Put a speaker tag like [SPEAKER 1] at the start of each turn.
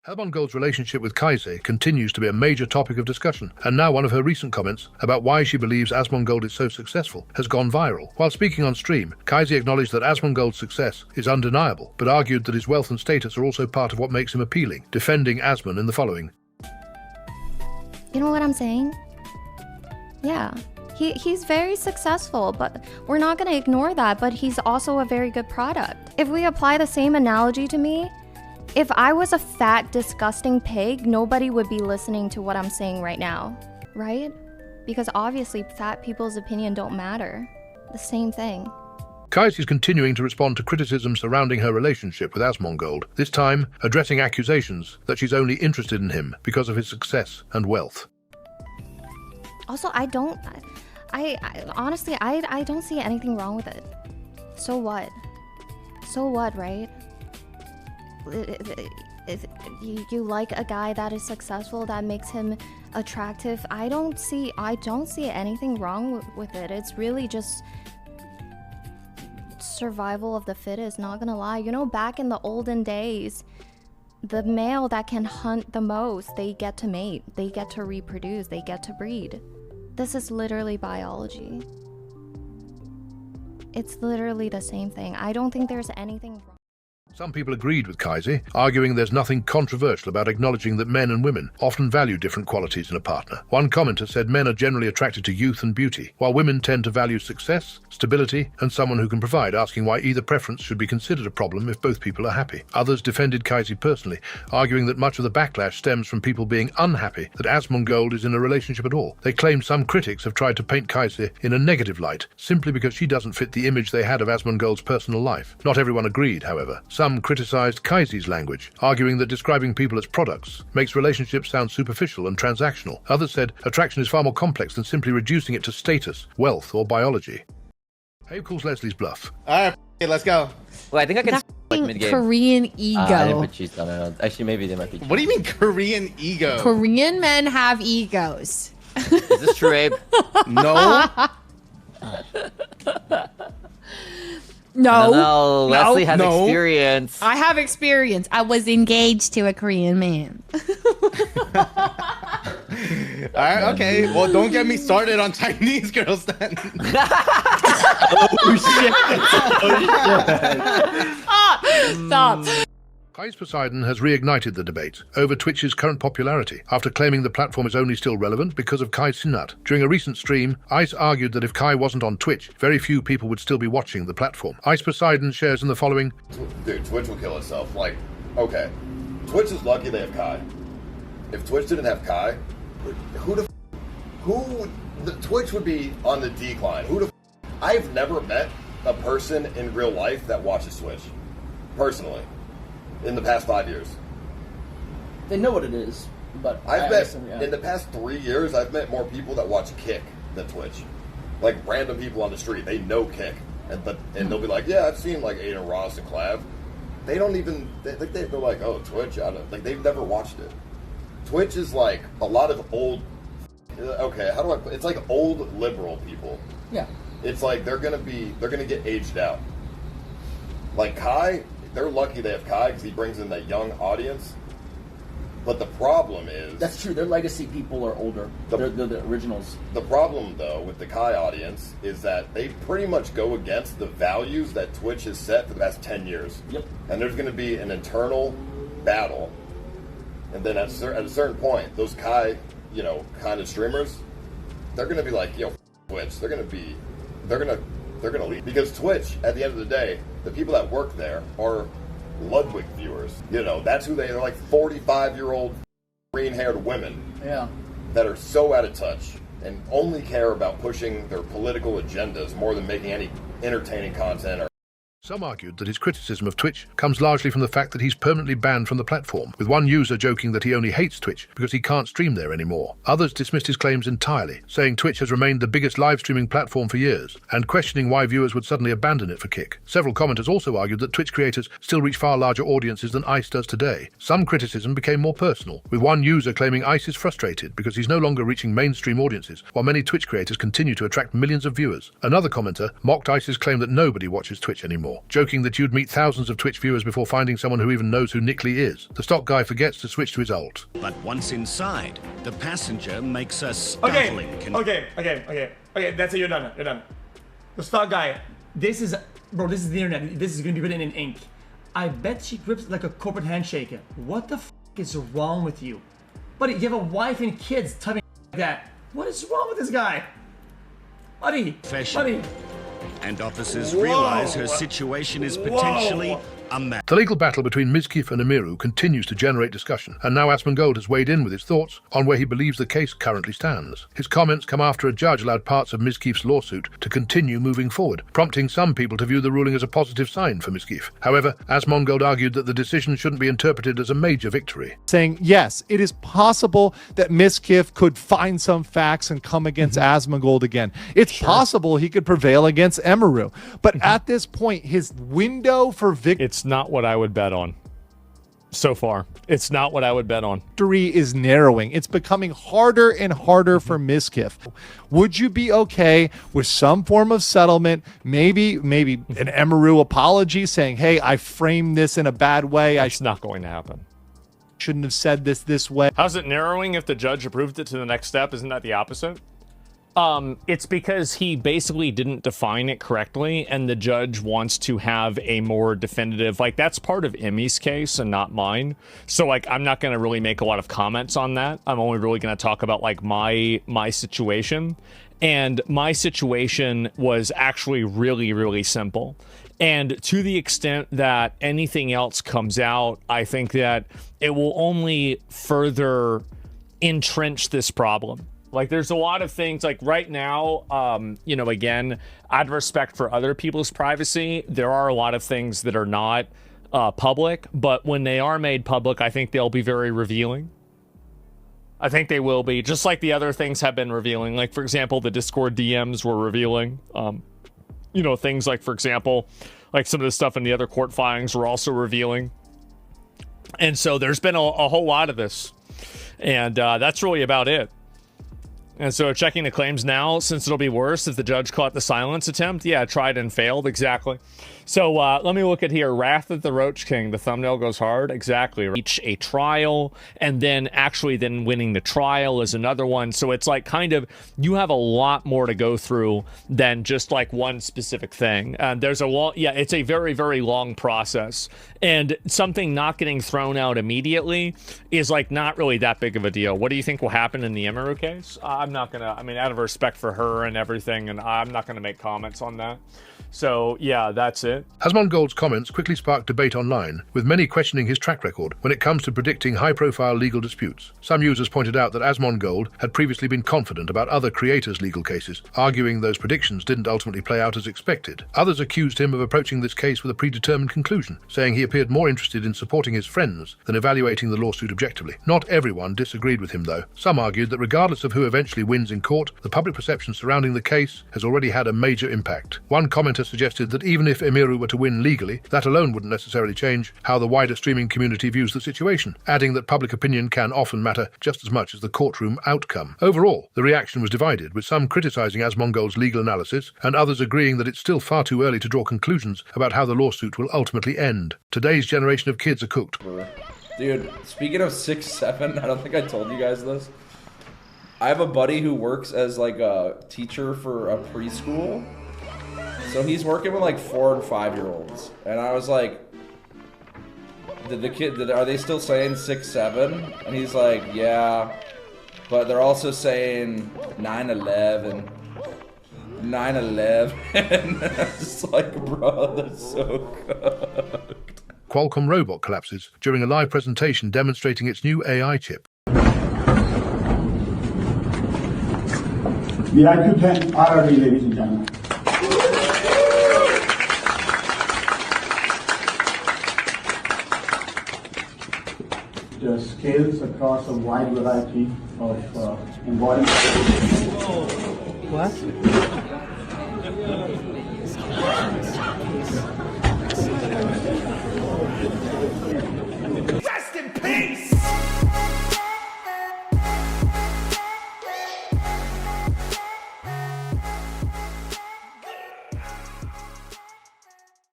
[SPEAKER 1] Asmongold's relationship with Kaise continues to be a major topic of discussion, and now one of her recent comments about why she believes Asmongold is so successful has gone viral. While speaking on stream, Kaise acknowledged that Asmongold's success is undeniable, but argued that his wealth and status are also part of what makes him appealing, defending Asmon in the following.
[SPEAKER 2] You know what I'm saying? Yeah. He's very successful, but we're not going to ignore that, but he's also a very good product. If we apply the same analogy to me, if I was a fat, disgusting pig, nobody would be listening to what I'm saying right now, right? Because obviously fat people's opinion don't matter. The same thing.
[SPEAKER 1] Kaise is continuing to respond to criticism surrounding her relationship with Asmongold, this time addressing accusations that she's only interested in him because of his success and wealth.
[SPEAKER 2] Also, I honestly don't see anything wrong with it. So what? So what, right? If you like a guy that is successful, that makes him attractive, I don't see anything wrong with it. It's really just survival of the fittest, not gonna lie. You know, back in the olden days, the male that can hunt the most, they get to mate, they get to reproduce, they get to breed. This is literally biology. It's literally the same thing. I don't think there's anything wrong.
[SPEAKER 1] Some people agreed with Kaise, arguing there's nothing controversial about acknowledging that men and women often value different qualities in a partner. One commenter said men are generally attracted to youth and beauty, while women tend to value success, stability, and someone who can provide, asking why either preference should be considered a problem if both people are happy. Others defended Kaise personally, arguing that much of the backlash stems from people being unhappy that Asmongold is in a relationship at all. They claimed some critics have tried to paint Kaise in a negative light, simply because she doesn't fit the image they had of Asmongold's personal life. Not everyone agreed, however. Some criticized Kaise's language, arguing that describing people as products makes relationships sound superficial and transactional. Others said attraction is far more complex than simply reducing it to status, wealth, or biology. Abe calls Leslie's bluff.
[SPEAKER 3] Alright, let's go.
[SPEAKER 4] Well, I think I can like mid-game.
[SPEAKER 5] Korean ego.
[SPEAKER 4] I didn't put cheese on it. Actually, maybe they might be.
[SPEAKER 3] What do you mean Korean ego?
[SPEAKER 5] Korean men have egos.
[SPEAKER 4] Is this true, Abe?
[SPEAKER 3] No.
[SPEAKER 5] No.
[SPEAKER 4] Leslie has
[SPEAKER 3] No.
[SPEAKER 4] experience.
[SPEAKER 5] I have experience. I was engaged to a Korean man.
[SPEAKER 3] Alright, okay. Well, don't get me started on Chinese girls then.
[SPEAKER 4] Oh shit!
[SPEAKER 5] Stop.
[SPEAKER 1] Kaise Poseidon has reignited the debate over Twitch's current popularity after claiming the platform is only still relevant because of Kai's Sinat. During a recent stream, Ice argued that if Kai wasn't on Twitch, very few people would still be watching the platform. Ice Poseidon shares in the following.
[SPEAKER 6] Dude, Twitch will kill itself. Like, okay, Twitch is lucky they have Kai. If Twitch didn't have Kai, Twitch would be on the decline. I've never met a person in real life that watches Twitch, personally. In the past 5 years,
[SPEAKER 7] they know what it is, but
[SPEAKER 6] in the past 3 years, I've met more people that watch Kick than Twitch. Like random people on the street, they know Kick, and they'll be like, "Yeah, I've seen like Aiden Ross and Clav." They don't even they're like, "Oh, Twitch," like they've never watched it. Twitch is like a lot of old. Okay, how do I? It's like old liberal people.
[SPEAKER 7] Yeah,
[SPEAKER 6] it's like they're gonna get aged out. Like Kai. They're lucky they have Kai because he brings in that young audience. But the problem is...
[SPEAKER 7] That's true. Their legacy people are older. They're the originals.
[SPEAKER 6] The problem, though, with the Kai audience is that they pretty much go against the values that Twitch has set for the past 10 years.
[SPEAKER 7] Yep.
[SPEAKER 6] And there's going to be an internal battle. And then at a certain point, those Kai, kind of streamers, they're going to be like, Twitch. They're going to leave. Because Twitch, at the end of the day, the people that work there are Ludwig viewers. That's who they're like 45-year-old green-haired women.
[SPEAKER 7] Yeah.
[SPEAKER 6] That are so out of touch and only care about pushing their political agendas more than making any entertaining content or
[SPEAKER 1] Some argued that his criticism of Twitch comes largely from the fact that he's permanently banned from the platform, with one user joking that he only hates Twitch because he can't stream there anymore. Others dismissed his claims entirely, saying Twitch has remained the biggest live streaming platform for years, and questioning why viewers would suddenly abandon it for Kick. Several commenters also argued that Twitch creators still reach far larger audiences than Ice does today. Some criticism became more personal, with one user claiming Ice is frustrated because he's no longer reaching mainstream audiences, while many Twitch creators continue to attract millions of viewers. Another commenter mocked Ice's claim that nobody watches Twitch anymore. more, joking that you'd meet thousands of Twitch viewers before finding someone who even knows who Nick Lee is. The stock guy forgets to switch to his ult.
[SPEAKER 8] But once inside, the passenger makes a startling...
[SPEAKER 9] Okay, that's it, you're done. The stock guy, this is the internet. This is gonna be written in ink. I bet she grips like a corporate handshake. What the f is wrong with you? Buddy, you have a wife and kids typing like that. What is wrong with this guy? Buddy.
[SPEAKER 8] And officers realize her situation is potentially unmatched.
[SPEAKER 1] The legal battle between Mizkif and Emiru continues to generate discussion, and now Asmongold has weighed in with his thoughts on where he believes the case currently stands. His comments come after a judge allowed parts of Mizkif's lawsuit to continue moving forward, prompting some people to view the ruling as a positive sign for Mizkif. However, Asmongold argued that the decision shouldn't be interpreted as a major victory.
[SPEAKER 10] Saying, yes, it is possible that Mizkif could find some facts and come against Asmongold again. It's possible he could prevail against Emiru. But at this point, his window for victory...
[SPEAKER 11] It's not what I would bet on. So far, it's not what I would bet on.
[SPEAKER 10] Victory is narrowing. It's becoming harder and harder for Mizkif. Would you be okay with some form of settlement? Maybe an Emiru apology saying, hey, I framed this in a bad way.
[SPEAKER 11] It's not going to happen.
[SPEAKER 10] Shouldn't have said this way.
[SPEAKER 11] How's it narrowing if the judge approved it to the next step? Isn't that the opposite? It's because he basically didn't define it correctly, and the judge wants to have a more definitive, like, that's part of Emmy's case and not mine. So, like, I'm not going to really make a lot of comments on that. I'm only really going to talk about, like, my situation. And my situation was actually really, really simple. And to the extent that anything else comes out, I think that it will only further entrench this problem. Like, there's a lot of things, like, right now, you know, again, out of respect for other people's privacy, there are a lot of things that are not public, but when they are made public, I think they'll be very revealing. I think they will be, just like the other things have been revealing. Like, for example, the Discord DMs were revealing. You know, things like, for example, like some of the stuff in the other court filings were also revealing. And so there's been a whole lot of this. And that's really about it. And so checking the claims now, since it'll be worse if the judge caught the silence attempt. Yeah, tried and failed, exactly. So let me look at here. Wrath of the Roach King. The thumbnail goes hard. Exactly. Reach a trial, and then actually then winning the trial is another one. So it's like kind of, you have a lot more to go through than just like one specific thing. There's a long, yeah, it's a very, very long process. And something not getting thrown out immediately is like not really that big of a deal. What do you think will happen in the Emiru case? I'm not gonna, I mean, out of respect for her and everything, and I'm not gonna make comments on that. So, yeah, that's it.
[SPEAKER 1] Asmongold's comments quickly sparked debate online, with many questioning his track record when it comes to predicting high-profile legal disputes. Some users pointed out that Asmongold had previously been confident about other creators' legal cases, arguing those predictions didn't ultimately play out as expected. Others accused him of approaching this case with a predetermined conclusion, saying he appeared more interested in supporting his friends than evaluating the lawsuit objectively. Not everyone disagreed with him, though. Some argued that regardless of who eventually wins in court, the public perception surrounding the case has already had a major impact. One commenter suggested that even if Emiru were to win legally, that alone wouldn't necessarily change how the wider streaming community views the situation, adding that public opinion can often matter just as much as the courtroom outcome. Overall, the reaction was divided, with some criticizing Asmongold's legal analysis and others agreeing that it's still far too early to draw conclusions about how the lawsuit will ultimately end. Today's generation of kids are cooked.
[SPEAKER 12] Dude, speaking of 6'7", I don't think I told you guys this. I have a buddy who works as like a teacher for a preschool. So he's working with like 4- and 5-year-olds, and I was like, are they still saying 6'7"? And he's like, yeah, but they're also saying 9'11", 9'11", and I'm just like, bro, that's so cooked.
[SPEAKER 1] Qualcomm robot collapses during a live presentation demonstrating its new AI chip.
[SPEAKER 13] The IQ 10 RRD, ladies and gentlemen. It scales across a wide variety of environments.
[SPEAKER 14] What?